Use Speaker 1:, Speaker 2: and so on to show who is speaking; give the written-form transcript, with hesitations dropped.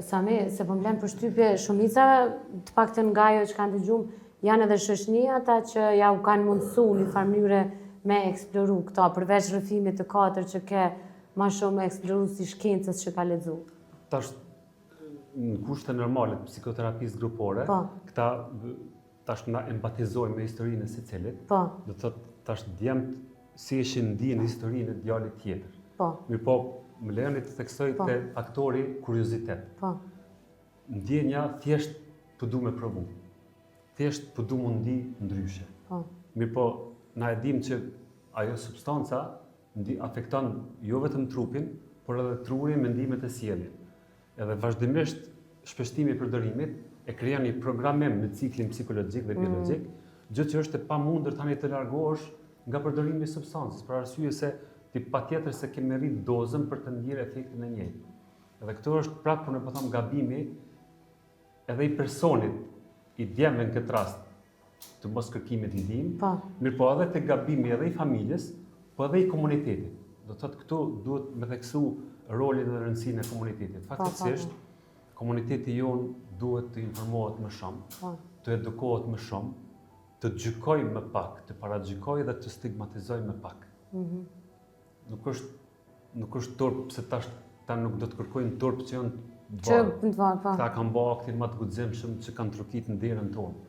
Speaker 1: Sami, se po m'blen përshtypje shumica, të paktën nga ajo që kanë dëgjuar, janë edhe shoqëni ata që ja u kanë mundësu një farë mënyre me eksploru këto, përveç rrëfimit të 4 që ke ma shumë me eksploru si shkencës që ka lexu.
Speaker 2: Tash, në kushte normale të psikoterapisë grupore, këta tash na empatizojnë me historinë e secilit. Do të thotë tash djemt si ishin ndihen historinë e djalit tjetër. Mirë po, më lejoni të theksoj te faktori kuriozitet. Ndjenja thjesht të du me provu. Thjesht të du më ndi ndryshe. Mirë po, na e dim që ajo substanca afekton jo vetëm trupin, por edhe trurin, mendimet e sjelljen. Edhe vazhdimisht shpeshtimi i përdorimit e krijon një programim në ciklin psikologjik dhe biologjik, gjë që është e pamundur tani të largohesh nga përdorimi i substancës, për arsye se ti patjetër se kemi rrit dozën për të ndjerë efektin e njëjtë. Edhe këto është prapë kur ne po them gabimi edhe i personit, i djemve në këtë rast, të mos kërkimit ndihmë, mirë po edhe te gabimi edhe i familjes, po edhe i komunitetit. Do thotë këtu duhet me theksu rolin dhe rëndësinë e komunitetit. Faktikisht, komuniteti jon duhet të informohet më shumë, të edukohet më shumë, të gjykojë më pak, të paragjykojë dhe të stigmatizojë më pak. Nuk është turp, se ta nuk do të kërkojnë turp që janë të varë. Ta kanë bërë aktin më të guximshëm që kanë trokit në derën tonë.